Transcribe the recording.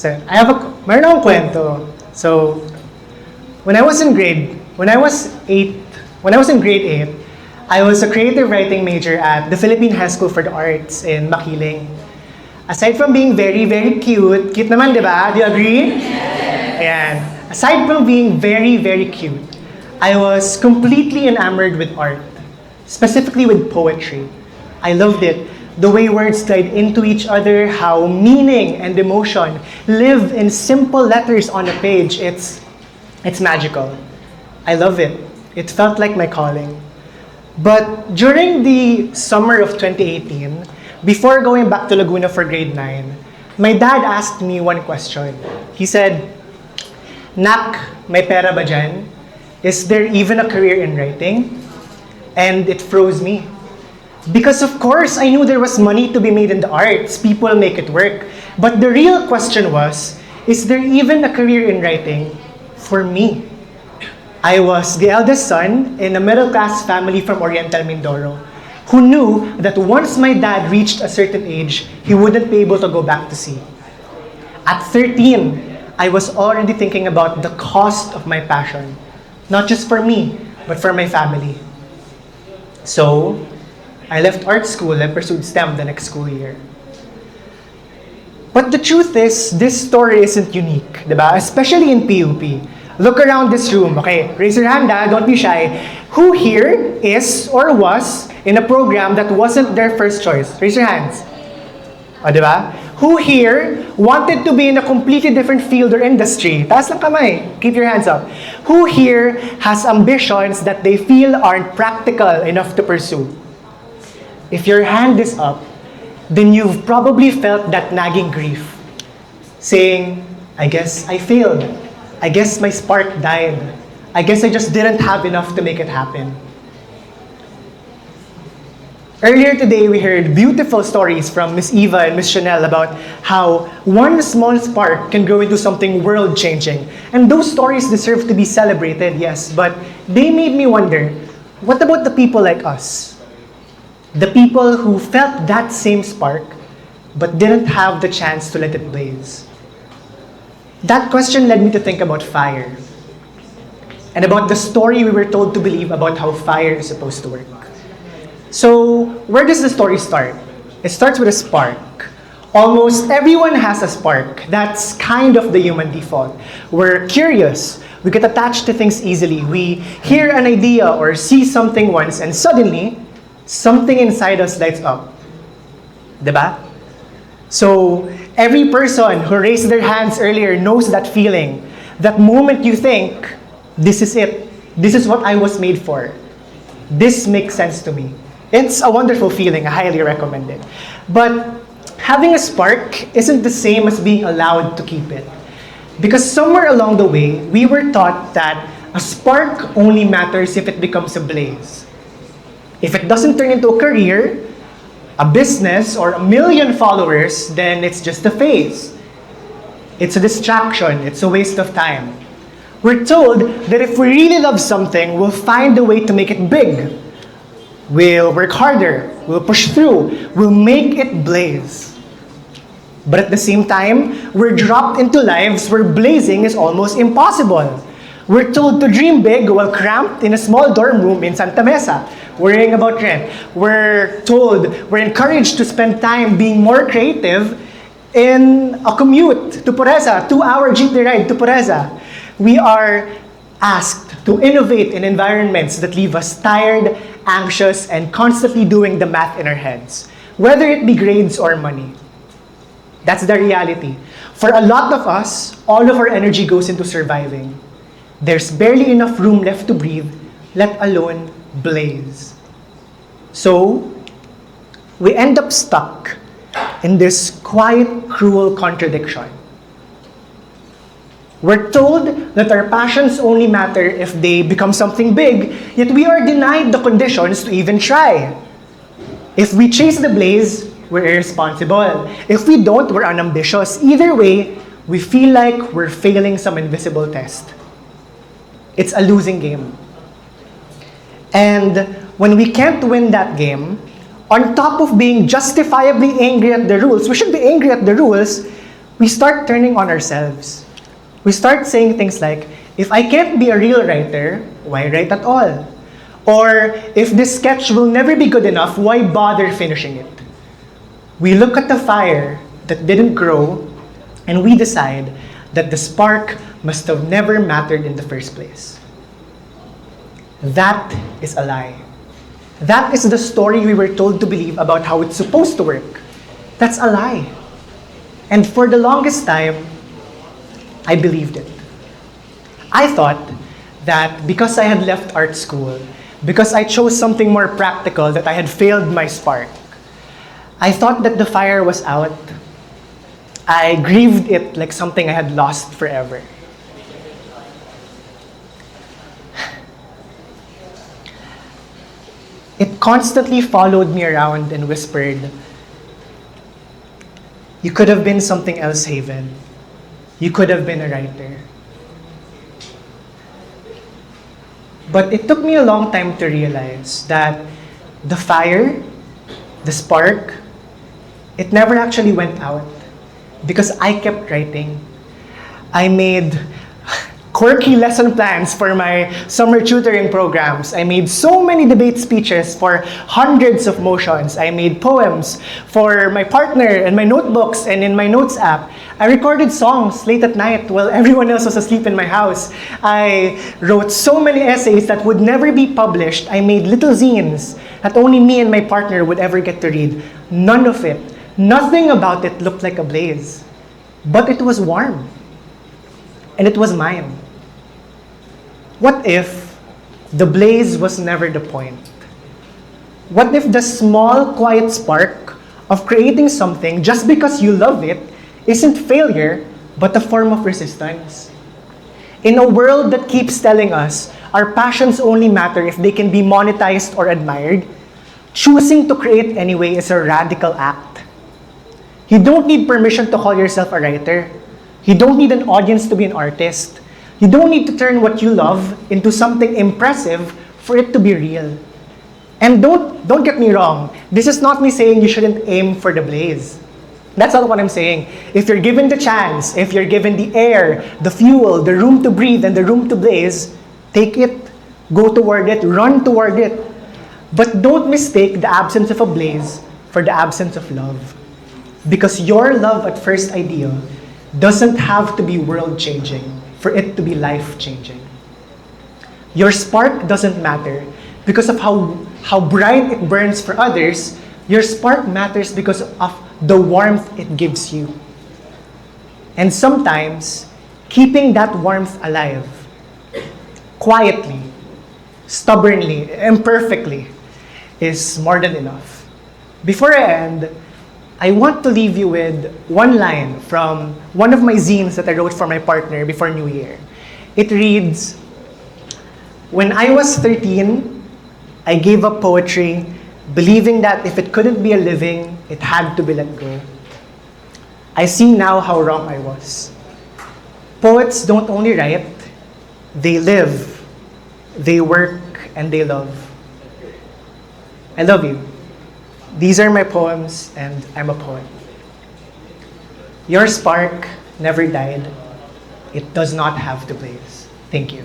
So, meron akong kwento. So, when I was in grade 8, I was a creative writing major at the Philippine High School for the Arts in Makiling. Aside from being very, very cute naman, di ba? Do you agree? Ayan. Aside from being very, very cute, I was completely enamored with art, specifically with poetry. I loved it. The way words tied into each other, how meaning and emotion live in simple letters on a page. It's magical. I love it. It felt like my calling. But during the summer of 2018, before going back to Laguna for grade 9, my dad asked me one question. He said, "Nak, may pera ba dyan? Is there even a career in writing?" And it froze me. Because of course, I knew there was money to be made in the arts. People make it work. But the real question was, is there even a career in writing for me? I was the eldest son in a middle-class family from Oriental Mindoro who knew that once my dad reached a certain age, he wouldn't be able to go back to sea. At 13, I was already thinking about the cost of my passion, not just for me, but for my family. So, I left art school and pursued STEM the next school year. But the truth is, this story isn't unique, diba? Especially in PUP. Look around this room. Okay, raise your hand, don't be shy. Who here is or was in a program that wasn't their first choice? Raise your hands. O, diba? Who here wanted to be in a completely different field or industry? Taas lang kamay. Keep your hands up. Who here has ambitions that they feel aren't practical enough to pursue? If your hand is up, then you've probably felt that nagging grief. Saying, I guess I failed. I guess my spark died. I guess I just didn't have enough to make it happen. Earlier today, we heard beautiful stories from Miss Eva and Miss Chanel about how one small spark can grow into something world-changing. And those stories deserve to be celebrated, yes, but they made me wonder, what about the people like us? The people who felt that same spark, but didn't have the chance to let it blaze. That question led me to think about fire, and about the story we were told to believe about how fire is supposed to work. So, where does the story start? It starts with a spark. Almost everyone has a spark. That's kind of the human default. We're curious. We get attached to things easily. We hear an idea or see something once, and suddenly, something inside us lights up. Diba? So, every person who raised their hands earlier knows that feeling. That moment you think, this is it. This is what I was made for. This makes sense to me. It's a wonderful feeling. I highly recommend it. But having a spark isn't the same as being allowed to keep it. Because somewhere along the way, we were taught that a spark only matters if it becomes a blaze. If it doesn't turn into a career, a business, or 1 million followers, then it's just a phase. It's a distraction. It's a waste of time. We're told that if we really love something, we'll find a way to make it big. We'll work harder. We'll push through. We'll make it blaze. But at the same time, we're dropped into lives where blazing is almost impossible. We're told to dream big while cramped in a small dorm room in Santa Mesa, worrying about rent. We're encouraged to spend time being more creative in a commute to Pureza, 2-hour jeepney ride to Pureza. We are asked to innovate in environments that leave us tired, anxious, and constantly doing the math in our heads, whether it be grades or money. That's the reality. For a lot of us, all of our energy goes into surviving. There's barely enough room left to breathe, let alone blaze. So, we end up stuck in this quiet, cruel contradiction. We're told that our passions only matter if they become something big, yet we are denied the conditions to even try. If we chase the blaze, we're irresponsible. If we don't, we're unambitious. Either way, we feel like we're failing some invisible test. It's a losing game. And when we can't win that game, on top of being justifiably angry at the rules, we should be angry at the rules, we start turning on ourselves. We start saying things like, if I can't be a real writer, why write at all? Or, if this sketch will never be good enough, why bother finishing it? We look at the fire that didn't grow, and we decide that the spark must have never mattered in the first place. That is a lie. That is the story we were told to believe about how it's supposed to work. That's a lie. And for the longest time, I believed it. I thought that because I had left art school, because I chose something more practical, that I had failed my spark. I thought that the fire was out. I grieved it like something I had lost forever. It constantly followed me around and whispered, "You could have been something else, Haven. You could have been a writer." But it took me a long time to realize that the fire, the spark, it never actually went out because I kept writing. I made quirky lesson plans for my summer tutoring programs. I made so many debate speeches for hundreds of motions. I made poems for my partner and my notebooks and in my notes app. I recorded songs late at night while everyone else was asleep in my house. I wrote so many essays that would never be published. I made little zines that only me and my partner would ever get to read. None of it, nothing about it looked like a blaze. But it was warm. And it was mine. What if the blaze was never the point? What if the small, quiet spark of creating something just because you love it isn't failure, but a form of resistance? In a world that keeps telling us our passions only matter if they can be monetized or admired, choosing to create anyway is a radical act. You don't need permission to call yourself a writer. You don't need an audience to be an artist. You don't need to turn what you love into something impressive for it to be real. And don't get me wrong. This is not me saying you shouldn't aim for the blaze. That's not what I'm saying. If you're given the chance, if you're given the air, the fuel, the room to breathe, and the room to blaze, take it, go toward it, run toward it. But don't mistake the absence of a blaze for the absence of love. Because your love at first idea doesn't have to be world-changing for it to be life-changing. Your spark doesn't matter because of how bright it burns for others. Your spark matters because of the warmth it gives you. And sometimes, keeping that warmth alive, quietly, stubbornly, imperfectly, is more than enough. Before I end, I want to leave you with one line from one of my zines that I wrote for my partner before New Year. It reads, "When I was 13, I gave up poetry, believing that if it couldn't be a living, it had to be let go. I see now how wrong I was. Poets don't only write, they live, they work, and they love. I love you. These are my poems, and I'm a poet. Your spark never died. It does not have to blaze." Thank you.